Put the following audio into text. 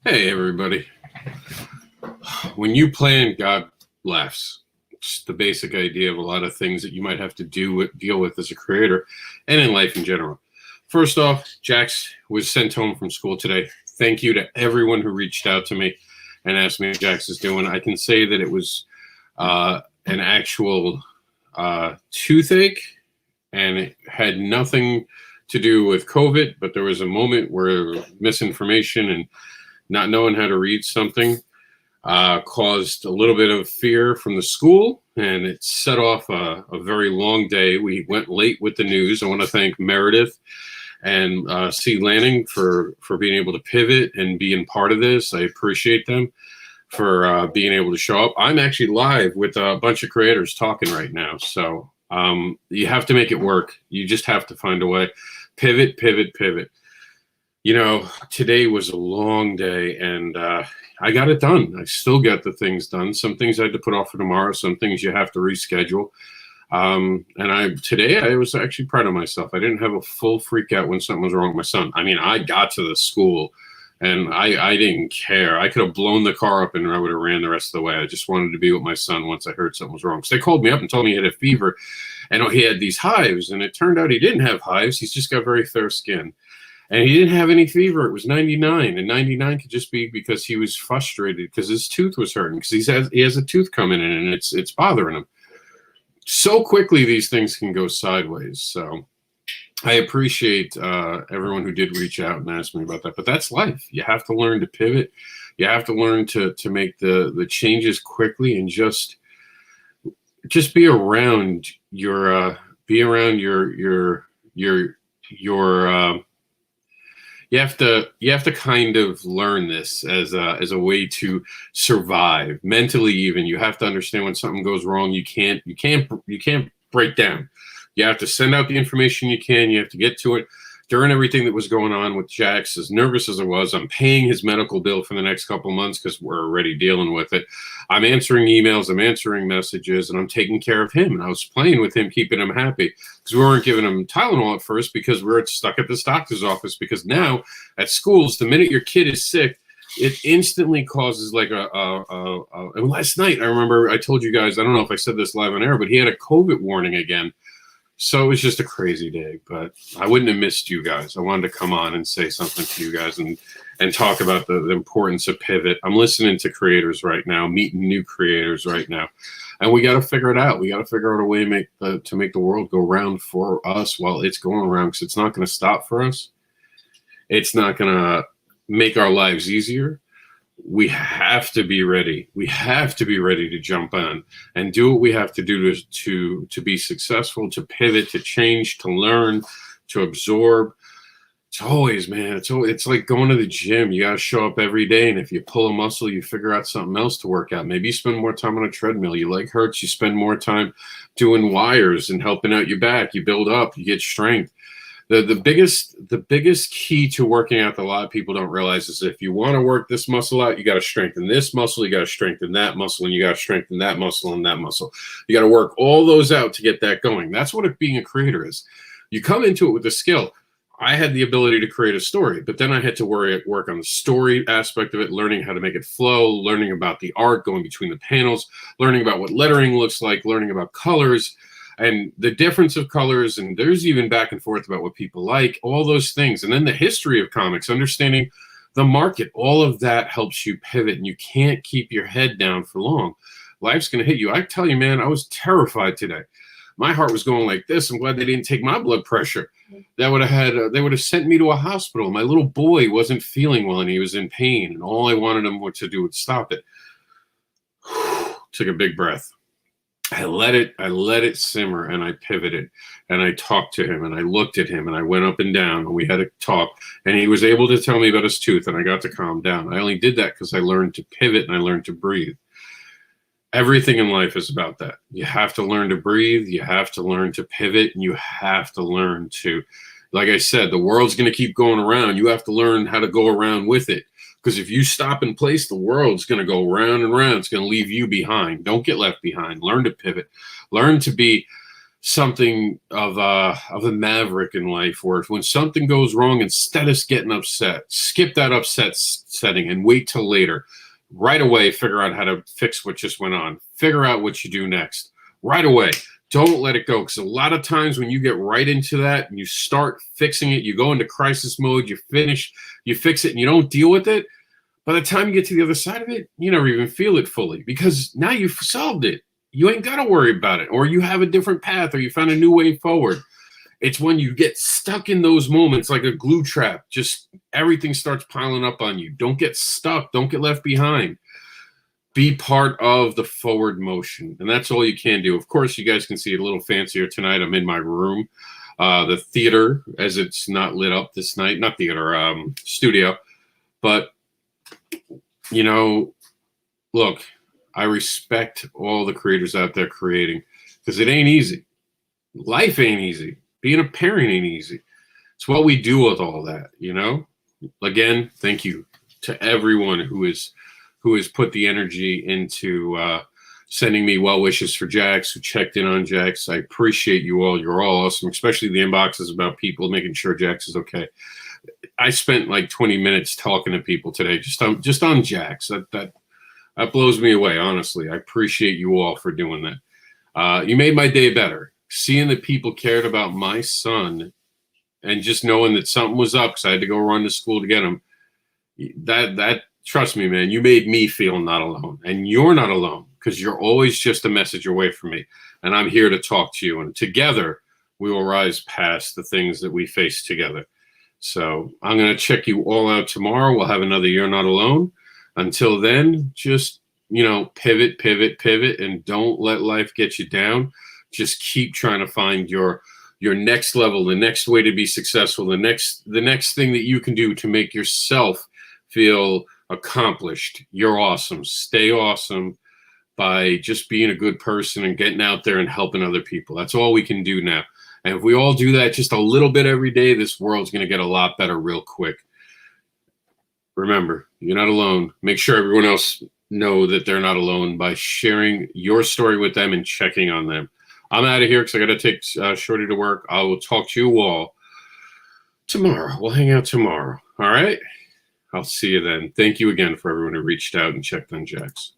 Hey, everybody. When you plan, God laughs. It's the basic idea of a lot of things that you might have to deal with as a creator and in life in general. First off, Jax was sent home from school today. Thank you to everyone who reached out to me and asked me how Jax is doing. I can say that it was an actual toothache, and it had nothing to do with COVID, but there was a moment where misinformation and not knowing how to read something caused a little bit of fear from the school, and it set off a very long day. We went late with the news. I want to thank Meredith and C. Lanning for being able to pivot and being part of this. I appreciate them for being able to show up. I'm actually live with a bunch of creators talking right now, so you have to make it work. You just have to find a way. Pivot, pivot, pivot. You know, today was a long day, and I got it done. I still got the things done. Some things I had to put off for tomorrow. Some things you have to reschedule. And today I was actually proud of myself. I didn't have a full freak out when something was wrong with my son. I mean, I got to the school, and I didn't care. I could have blown the car up, and I would have ran the rest of the way. I just wanted to be with my son once I heard something was wrong. So they called me up and told me he had a fever, and he had these hives. And it turned out he didn't have hives. He's just got very fair skin. And he didn't have any fever. It was 99, and 99 could just be because he was frustrated because his tooth was hurting, because he has a tooth coming in, and it's bothering him. So quickly these things can go sideways. So I appreciate everyone who did reach out and ask me about that. But that's life. You have to learn to pivot. You have to learn to make the changes quickly, and just be around your you have to kind of learn this as a way to survive mentally. Even you have to understand when something goes wrong, you can't break down. You have to send out the information you can. You have to get to it. During everything that was going on with Jax, as nervous as I was, I'm paying his medical bill for the next couple of months because we're already dealing with it. I'm answering emails, I'm answering messages, and I'm taking care of him. And I was playing with him, keeping him happy, because we weren't giving him Tylenol at first because we were stuck at this doctor's office. Because now at schools, the minute your kid is sick, it instantly causes like and last night, I remember I told you guys, I don't know if I said this live on air, but he had a COVID warning again. So it was just a crazy day, but I wouldn't have missed you guys. I wanted to come on and say something to you guys and talk about the importance of pivot. I'm listening to creators right now, meeting new creators right now, and we got to figure it out. We got to figure out a way to make the world go round for us while it's going around, because it's not going to stop for us. It's not going to make our lives easier. We have to be ready. We have to be ready to jump on and do what we have to do to be successful, to pivot, to change, to learn, to absorb. It's always, man, it's like going to the gym. You got to show up every day. And if you pull a muscle, you figure out something else to work out. Maybe you spend more time on a treadmill. Your leg hurts. You spend more time doing wires and helping out your back. You build up, you get strength. The biggest key to working out that a lot of people don't realize is if you want to work this muscle out, you got to strengthen this muscle, you got to strengthen that muscle, and you got to strengthen that muscle and that muscle. You got to work all those out to get that going. That's what being a creator is. You come into it with a skill. I had the ability to create a story, but then I had to work on the story aspect of it, learning how to make it flow, learning about the art, going between the panels, learning about what lettering looks like, learning about colors, and the difference of colors, and there's even back and forth about what people like, all those things. And then the history of comics, understanding the market, all of that helps you pivot, and you can't keep your head down for long. Life's going to hit you. I tell you, man, I was terrified today. My heart was going like this. I'm glad they didn't take my blood pressure. They would have sent me to a hospital. My little boy wasn't feeling well, and he was in pain, and all I wanted him to do was stop it. Took a big breath. I let it simmer, and I pivoted, and I talked to him, and I looked at him, and I went up and down, and we had a talk, and he was able to tell me about his tooth, and I got to calm down. I only did that because I learned to pivot, and I learned to breathe. Everything in life is about that. You have to learn to breathe, you have to learn to pivot, and you have to learn to, like I said, the world's going to keep going around. You have to learn how to go around with it. Because if you stop in place, the world's going to go round and round. It's going to leave you behind. Don't get left behind. Learn to pivot. Learn to be something of a maverick in life, where when something goes wrong, instead of getting upset, skip that upset setting and wait till later. Right away, figure out how to fix what just went on. Figure out what you do next. Right away. Don't let it go, because a lot of times when you get right into that and you start fixing it, you go into crisis mode, you fix it, and you don't deal with it. By the time you get to the other side of it, you never even feel it fully, because now you've solved it. You ain't got to worry about it, or you have a different path, or you found a new way forward. It's when you get stuck in those moments like a glue trap, just everything starts piling up on you. Don't get stuck. Don't get left behind. Be part of the forward motion, and that's all you can do. Of course, you guys can see it a little fancier tonight. I'm in my room, the theater, as it's not lit up this night. Not theater, studio. But, you know, look, I respect all the creators out there creating, because it ain't easy. Life ain't easy. Being a parent ain't easy. It's what we do with all that, you know? Again, thank you to everyone who has put the energy into sending me well wishes for Jax, who checked in on Jax. I appreciate you all. You're all awesome, especially the inboxes about people making sure Jax is okay. I spent like 20 minutes talking to people today just on Jax. That blows me away, honestly. I appreciate you all for doing that. You made my day better. Seeing that people cared about my son, and just knowing that something was up because I had to go run to school to get him. That trust me, man, you made me feel not alone. And you're not alone, because you're always just a message away from me. And I'm here to talk to you. And together, we will rise past the things that we face together. So I'm going to check you all out tomorrow. We'll have another You're Not Alone. Until then, just, pivot, and don't let life get you down. Just keep trying to find your next level, the next way to be successful, the next thing that you can do to make yourself feel accomplished. You're awesome. Stay awesome by just being a good person and getting out there and helping other people. That's all we can do now. And if we all do that just a little bit every day, this world's going to get a lot better real quick. Remember, you're not alone. Make sure everyone else know that they're not alone by sharing your story with them and checking on them. I'm out of here because I got to take Shorty to work. I will talk to you all tomorrow. We'll hang out tomorrow. All right? I'll see you then. Thank you again for everyone who reached out and checked on Jax.